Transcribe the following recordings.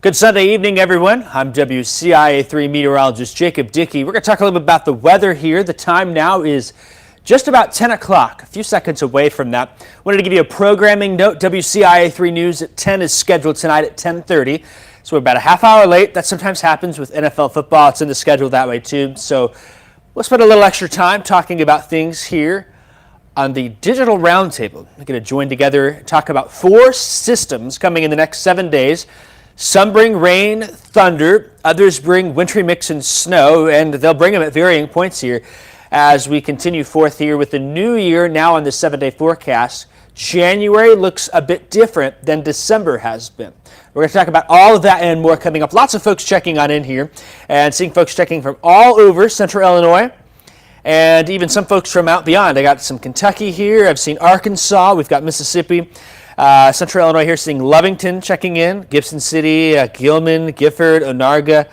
Good Sunday evening, everyone. I'm WCIA3 meteorologist Jacob Dickey. We're going to talk a little bit about the weather here. The time now is just about 10 o'clock, a few seconds away from that. Wanted to give you a programming note. WCIA3 News at 10 is scheduled tonight at 10:30. So we're about a half hour late. That sometimes happens with NFL football. It's in the schedule that way too. So we'll spend a little extra time talking about things here on the Digital Roundtable. We're going to join together and talk about 4 systems coming in the next 7 days. Some bring rain, thunder, others bring wintry mix and snow, and they'll bring them at varying points here as we continue forth here with the new year now on the 7-day forecast. January looks a bit different than December has been. We're going to talk about all of that and more coming up. Lots of folks checking on in here and seeing folks checking from all over Central Illinois and even some folks from out beyond. I got some Kentucky here. I've seen Arkansas. We've got Mississippi. Central Illinois here, seeing Lovington checking in, Gibson City, Gilman, Gifford, Onarga,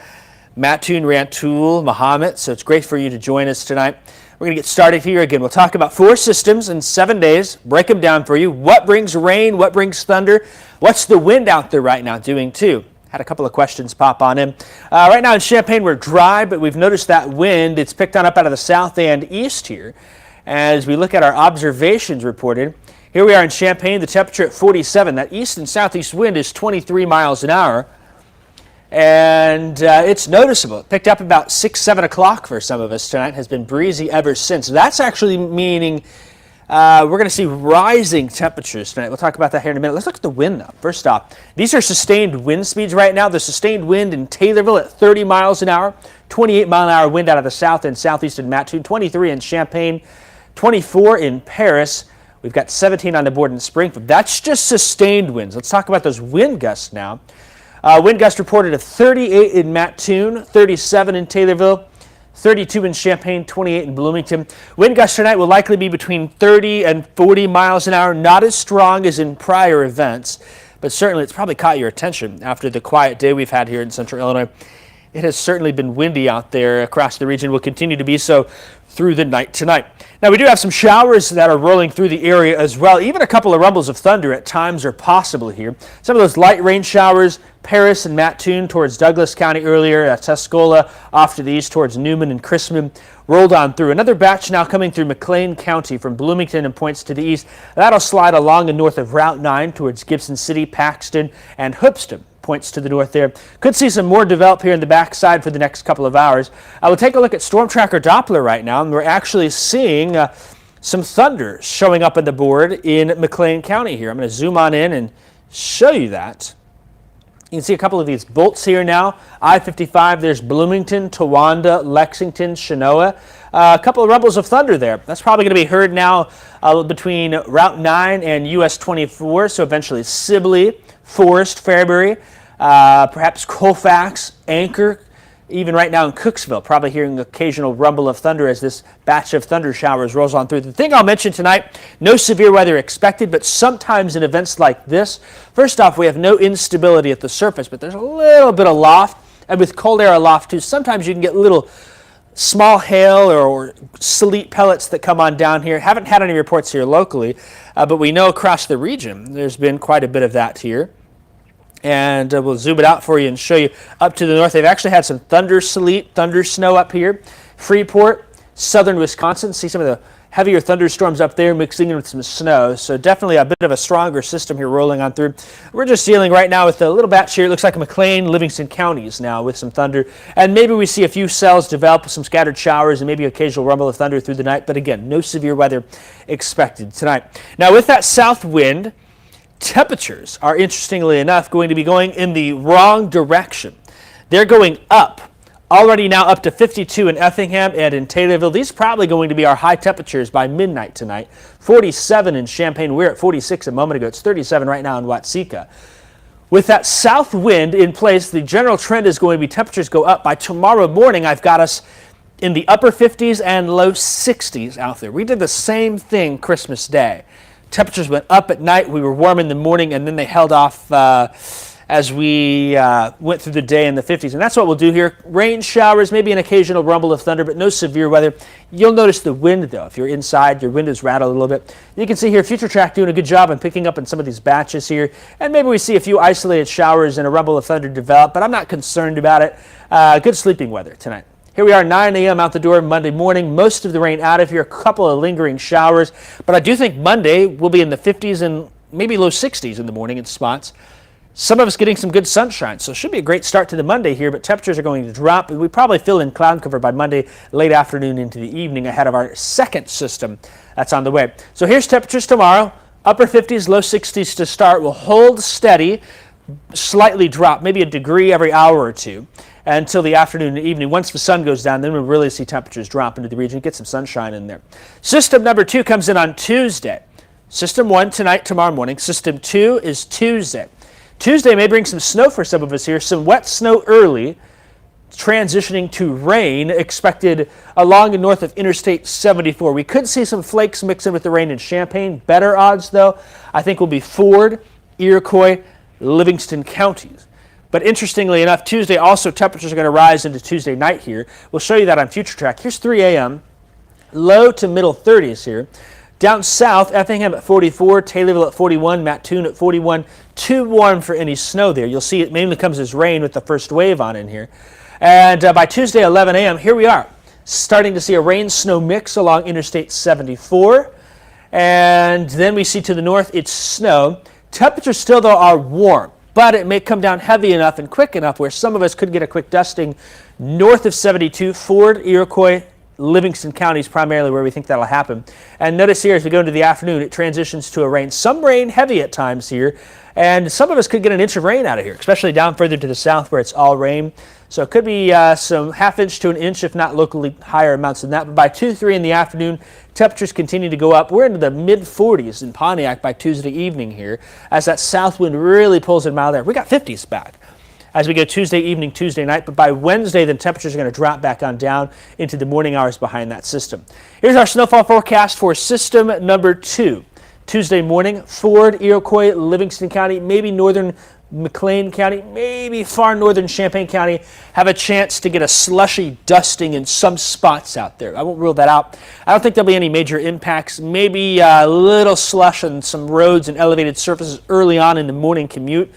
Mattoon, Rantoul, Mahomet. So it's great for you to join us tonight. We're going to get started here again. We'll talk about 4 systems in 7 days, break them down for you. What brings rain? What brings thunder? What's the wind out there right now doing too? Had a couple of questions pop on in. Right now in Champaign, we're dry, but we've noticed that wind. It's picked on up out of the south and east here. As we look at our observations reported, here we are in Champaign, the temperature at 47. That east and southeast wind is 23 miles an hour. And it's noticeable. It picked up about 6, 7 o'clock for some of us tonight. Has been breezy ever since. That's actually meaning we're going to see rising temperatures tonight. We'll talk about that here in a minute. Let's look at the wind though. First off, these are sustained wind speeds right now. The sustained wind in Taylorville at 30 miles an hour, 28 mile an hour wind out of the south and southeast in Mattoon, 23 in Champaign, 24 in Paris. We've got 17 on the board in Springfield. That's just sustained winds. Let's talk about those wind gusts now. Wind gust reported of 38 in Mattoon, 37 in Taylorville, 32 in Champaign, 28 in Bloomington. Wind gusts tonight will likely be between 30 and 40 miles an hour. Not as strong as in prior events, but certainly it's probably caught your attention after the quiet day we've had here in Central Illinois. It has certainly been windy out there across the region. Will continue to be so through the night tonight. Now we do have some showers that are rolling through the area as well. Even a couple of rumbles of thunder at times are possible here. Some of those light rain showers, Paris and Mattoon towards Douglas County earlier, Tuscola off to the east towards Newman and Chrisman, rolled on through. Another batch now coming through McLean County from Bloomington and points to the east. That'll slide along and north of Route 9 towards Gibson City, Paxton, and Hoopston. Points to the north there. Could see some more develop here in the backside for the next couple of hours. I will take a look at Storm Tracker Doppler right now, and we're actually seeing some thunder showing up on the board in McLean County here. I'm going to zoom on in and show you that. You can see a couple of these bolts here now. I-55, there's Bloomington, Towanda, Lexington, Chenoa. A couple of rumbles of thunder there. That's probably going to be heard now between Route 9 and US 24, so eventually Sibley, Forest, Fairbury, perhaps Colfax, Anchor, even right now in Cooksville, probably hearing an occasional rumble of thunder as this batch of thunder showers rolls on through. The thing I'll mention tonight, no severe weather expected, but sometimes in events like this, first off, we have no instability at the surface, but there's a little bit of loft, and with cold air aloft too, sometimes you can get little small hail or sleet pellets that come on down here. Haven't had any reports here locally, but we know across the region there's been quite a bit of that here. And we'll zoom it out for you and show you up to the north. They've actually had some thunder sleet, thunder snow up here. Freeport, southern Wisconsin. See some of the heavier thunderstorms up there mixing in with some snow. So definitely a bit of a stronger system here rolling on through. We're just dealing right now with a little batch here. It looks like McLean, Livingston counties now with some thunder. And maybe we see a few cells develop with some scattered showers and maybe occasional rumble of thunder through the night. But again, no severe weather expected tonight. Now with that south wind, temperatures are, interestingly enough, going to be going in the wrong direction. They're going up. Already now up to 52 in Effingham and in Taylorville. These are probably going to be our high temperatures by midnight tonight. 47 in Champaign. We're at 46 a moment ago. It's 37 right now in Watseka. With that south wind in place, the general trend is going to be temperatures go up. By tomorrow morning, I've got us in the upper 50s and low 60s out there. We did the same thing Christmas Day. Temperatures went up at night. We were warm in the morning, and then they held off as we went through the day in the 50s. And that's what we'll do here. Rain showers, maybe an occasional rumble of thunder, but no severe weather. You'll notice the wind, though. If you're inside, your windows rattle a little bit. You can see here Future Track doing a good job on picking up on some of these batches here. And maybe we see a few isolated showers and a rumble of thunder develop, but I'm not concerned about it. Good sleeping weather tonight. Here we are, 9 a.m. out the door Monday morning. Most of the rain out of here, a couple of lingering showers. But I do think Monday will be in the 50s and maybe low 60s in the morning in spots. Some of us getting some good sunshine, so it should be a great start to the Monday here, but temperatures are going to drop, and we probably fill in cloud cover by Monday late afternoon into the evening ahead of our second system that's on the way. So here's temperatures tomorrow. Upper 50s, low 60s to start. Will hold steady, slightly drop, maybe a degree every hour or two until the afternoon and evening. Once the sun goes down, then we'll really see temperatures drop into the region, get some sunshine in there. System number 2 comes in on Tuesday. System 1 tonight, tomorrow morning. System 2 is Tuesday. Tuesday may bring some snow for some of us here, some wet snow early, transitioning to rain expected along and north of Interstate 74. We could see some flakes mix in with the rain in Champaign. Better odds, though, I think will be Ford, Iroquois, Livingston counties. But interestingly enough, Tuesday also temperatures are going to rise into Tuesday night here. We'll show you that on Future Track. Here's 3 a.m., low to middle 30s here. Down south, Effingham at 44, Taylorville at 41, Mattoon at 41. Too warm for any snow there. You'll see it mainly comes as rain with the first wave on in here. And by Tuesday, 11 a.m., here we are, starting to see a rain-snow mix along Interstate 74. And then we see to the north, it's snow. Temperatures still, though, are warm, but it may come down heavy enough and quick enough where some of us could get a quick dusting north of 72, Ford, Iroquois, Livingston counties primarily where we think that'll happen. And notice here as we go into the afternoon, it transitions to a rain. Some rain heavy at times here, and some of us could get an inch of rain out of here, especially down further to the south where it's all rain. So it could be some ½ inch to an inch, if not locally higher amounts than that. But by 2, 3 in the afternoon, temperatures continue to go up. We're into the mid-40s in Pontiac by Tuesday evening here as that south wind really pulls in out there. We got 50s back as we go Tuesday evening, Tuesday night, but by Wednesday, the temperatures are going to drop back on down into the morning hours behind that system. Here's our snowfall forecast for system number 2. Tuesday morning, Ford, Iroquois, Livingston County, maybe northern McLean County, maybe far northern Champaign County have a chance to get a slushy dusting in some spots out there. I won't rule that out. I don't think there'll be any major impacts. Maybe a little slush on some roads and elevated surfaces early on in the morning commute.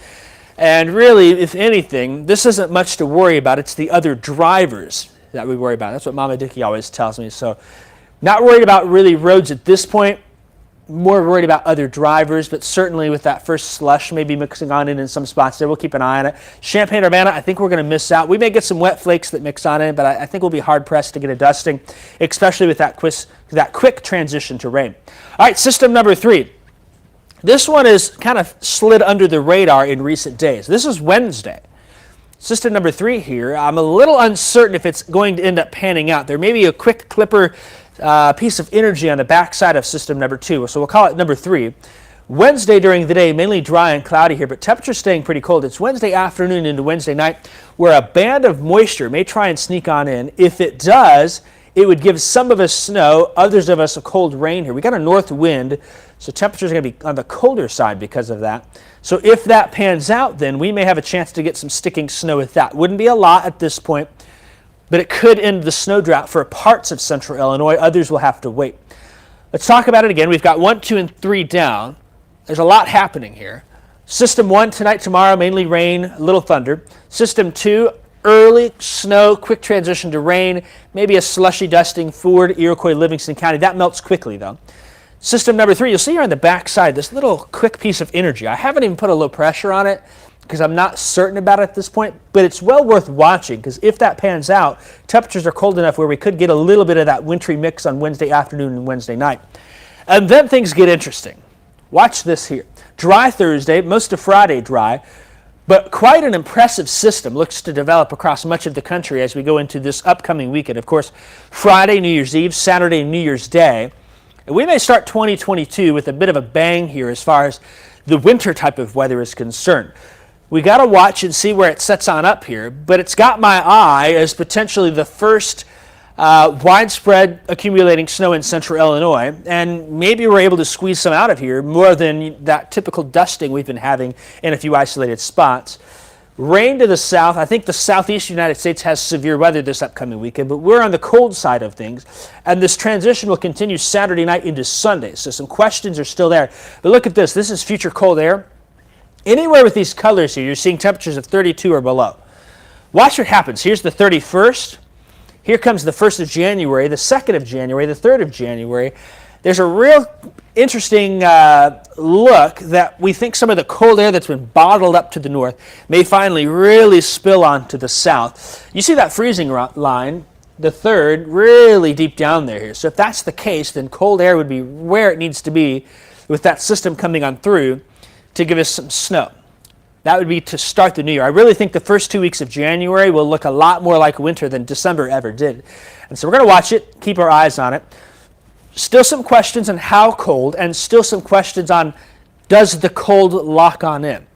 And really, if anything, this isn't much to worry about. It's the other drivers that we worry about. That's what Mama Dickey always tells me. So not worried about really roads at this point. More worried about other drivers, but certainly with that first slush maybe mixing on in some spots there, we'll keep an eye on it. Champaign-Urbana, I think we're going to miss out. We may get some wet flakes that mix on in, but I think we'll be hard-pressed to get a dusting, especially with that quick transition to rain. All right, system number 3. This one is kind of slid under the radar in recent days. This is Wednesday. System number 3 here. I'm a little uncertain if it's going to end up panning out. There may be a quick clipper piece of energy on the backside of system number 2, so we'll call it number 3. Wednesday during the day, mainly dry and cloudy here, but temperatures staying pretty cold. It's Wednesday afternoon into Wednesday night where a band of moisture may try and sneak on in. If it does, it would give some of us snow, others of us a cold rain here. We got a north wind, so temperatures are going to be on the colder side because of that. So if that pans out, then we may have a chance to get some sticking snow with that. Wouldn't be a lot at this point, but it could end the snow drought for parts of central Illinois. Others will have to wait. Let's talk about it again. We've got 1, 2, and 3 down. There's a lot happening here. System 1 tonight, tomorrow, mainly rain, a little thunder. System 2, early snow, quick transition to rain, maybe a slushy dusting, Ford, Iroquois, Livingston County. That melts quickly, though. System number 3, you'll see here on the back side, this little quick piece of energy. I haven't even put a low pressure on it because I'm not certain about it at this point, but it's well worth watching because if that pans out, temperatures are cold enough where we could get a little bit of that wintry mix on Wednesday afternoon and Wednesday night. And then things get interesting. Watch this here. Dry Thursday, most of Friday dry, but quite an impressive system looks to develop across much of the country as we go into this upcoming weekend. Of course, Friday, New Year's Eve, Saturday, New Year's Day. And we may start 2022 with a bit of a bang here as far as the winter type of weather is concerned. We got to watch and see where it sets on up here, but it's got my eye as potentially the first widespread accumulating snow in central Illinois, and maybe we're able to squeeze some out of here more than that typical dusting we've been having in a few isolated spots. Rain to the south. I think the southeast United States has severe weather this upcoming weekend, but we're on the cold side of things, and this transition will continue Saturday night into Sunday, so some questions are still there. But look at this. This is future cold air. Anywhere with these colors here, you're seeing temperatures of 32 or below. Watch what happens. Here's the 31st. Here comes the 1st of January, the 2nd of January, the 3rd of January. There's a real interesting look that we think some of the cold air that's been bottled up to the north may finally really spill onto the south. You see that freezing line, the 3rd, really deep down there here. So if that's the case, then cold air would be where it needs to be with that system coming on through to give us some snow. That would be to start the new year. I really think the first 2 weeks of January will look a lot more like winter than December ever did. And so we're going to watch it, keep our eyes on it. Still some questions on how cold, and still some questions on does the cold lock on in.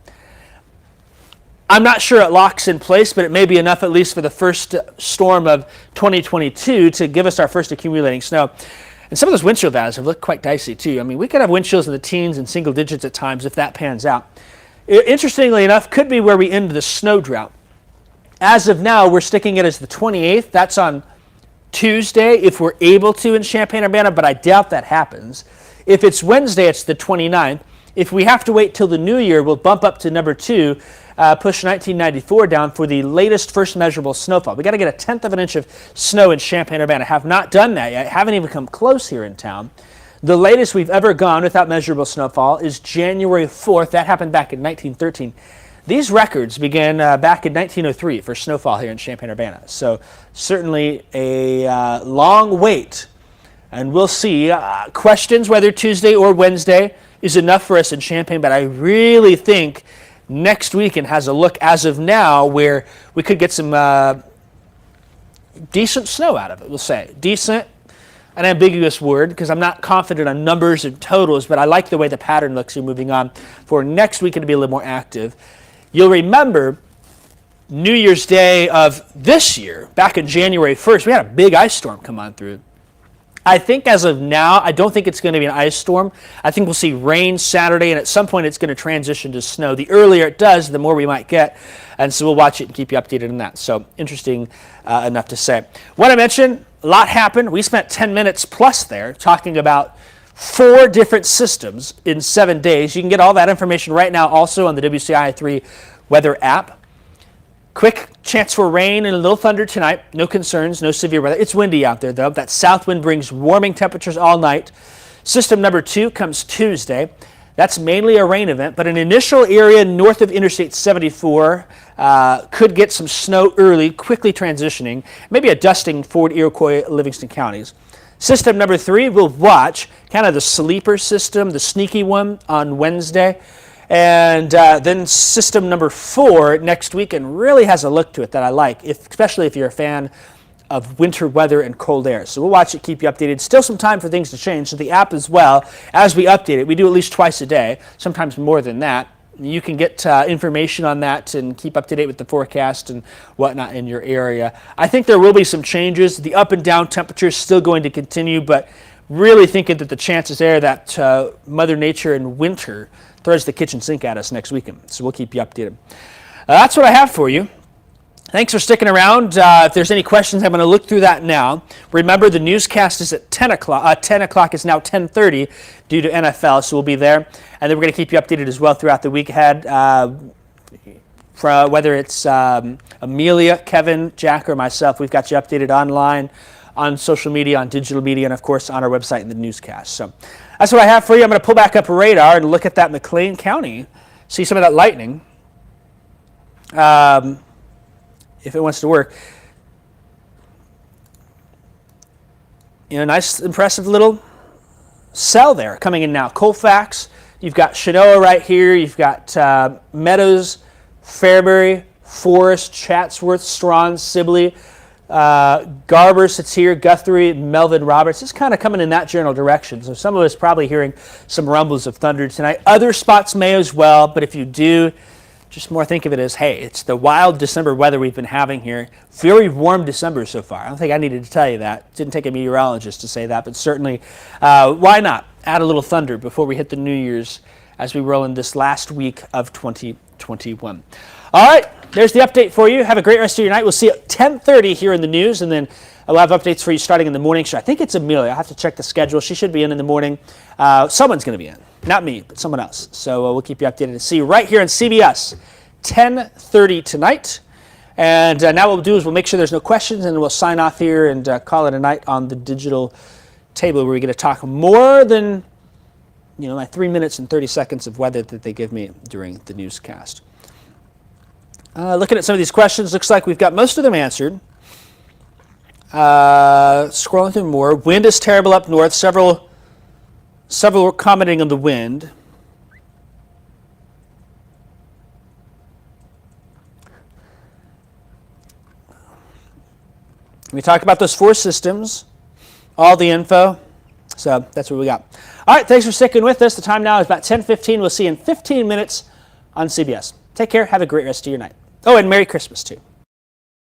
I'm not sure it locks in place, but it may be enough at least for the first storm of 2022 to give us our first accumulating snow. And some of those wind chill values have looked quite dicey too. I mean, we could have wind chills in the teens and single digits at times if that pans out. Interestingly enough, could be where we end the snow drought. As of now, we're sticking it as the 28th. That's on Tuesday, if we're able to in Champaign-Urbana, but I doubt that happens. If it's Wednesday, it's the 29th. If we have to wait till the new year, we'll bump up to number 2, push 1994 down for the latest first measurable snowfall. We got to get 1/10 of an inch of snow in Champaign-Urbana. Have not done that yet. Haven't even come close here in town. The latest we've ever gone without measurable snowfall is January 4th. That happened back in 1913. These records began back in 1903 for snowfall here in Champaign-Urbana. So certainly a long wait. And we'll see. Questions whether Tuesday or Wednesday is enough for us in Champaign, but I really think next weekend has a look as of now where we could get some decent snow out of it, we'll say. Decent. An ambiguous word because I'm not confident on numbers and totals, but I like the way the pattern looks here moving on for next weekend to be a little more active. You'll remember New Year's Day of this year, back in January 1st, we had a big ice storm come on through. I think as of now, I don't think it's going to be an ice storm. I think we'll see rain Saturday, and at some point it's going to transition to snow. The earlier it does, the more we might get, and so we'll watch it and keep you updated on that. So interesting enough to say. What I mentioned, a lot happened. We spent 10 minutes plus there talking about 4 different systems in 7 days. You can get all that information right now also on the WCIA3 weather app. Quick chance for rain and a little thunder tonight. No concerns, no severe weather. It's windy out there, though. That south wind brings warming temperatures all night. System number 2 comes Tuesday. That's mainly a rain event, but an initial area north of Interstate 74 could get some snow early, quickly transitioning. Maybe a dusting Fort Iroquois, Livingston counties. System number 3, we'll watch kind of the sleeper system, the sneaky one on Wednesday. And then system number 4 next weekend really has a look to it that I like, especially if you're a fan of winter weather and cold air. So we'll watch it, keep you updated. Still some time for things to change. So the app as well, as we update it, we do at least twice a day, sometimes more than that. You can get information on that and keep up to date with the forecast and whatnot in your area. I think there will be some changes. The up and down temperature is still going to continue, but really thinking that the chances are that Mother Nature in winter throws the kitchen sink at us next weekend. So we'll keep you updated. That's what I have for you. Thanks for sticking around. If there's any questions, I'm going to look through that now. Remember, the newscast is at 10 o'clock. 10 o'clock is now 10:30 due to NFL, so we'll be there. And then we're going to keep you updated as well throughout the week ahead, for whether it's Amelia, Kevin, Jack, or myself. We've got you updated online, on social media, on digital media, and, of course, on our website in the newscast. So that's what I have for you. I'm going to pull back up a radar and look at that McLean County, see some of that lightning. If it wants to work. You know, nice, impressive little cell there coming in now. Colfax, you've got Chenoa right here. You've got Meadows, Fairbury, Forest, Chatsworth, Strawn, Sibley, Garber sits here, Guthrie, Melvin, Roberts. It's kind of coming in that general direction. So some of us probably hearing some rumbles of thunder tonight. Other spots may as well, but if you do, Just more think of it as, hey, it's the wild December weather we've been having here. Very warm December so far. I don't think I needed to tell you that. It didn't take a meteorologist to say that, but certainly, why not add a little thunder before we hit the New Year's as we roll in this last week of 2021. All right, there's the update for you. Have a great rest of your night. We'll see you at 10:30 here in the news, and then I'll have updates for you starting in the morning show. I think it's Amelia. I'll have to check the schedule. She should be in the morning. Someone's going to be in. Not me, but someone else. So we'll keep you updated and see you right here on CBS, 10:30 tonight. And now what we'll do is we'll make sure there's no questions, and we'll sign off here and call it a night on the digital table, where we're going to talk more than my 3 minutes and 30 seconds of weather that they give me during the newscast. Looking at some of these questions, looks like we've got most of them answered. Scrolling through more. Wind is terrible up north. Several were commenting on the wind. We talk about those 4 systems, all the info. So that's what we got. All right, thanks for sticking with us. The time now is about 10:15. We'll see you in 15 minutes on CBS. Take care. Have a great rest of your night. Oh, and Merry Christmas, too.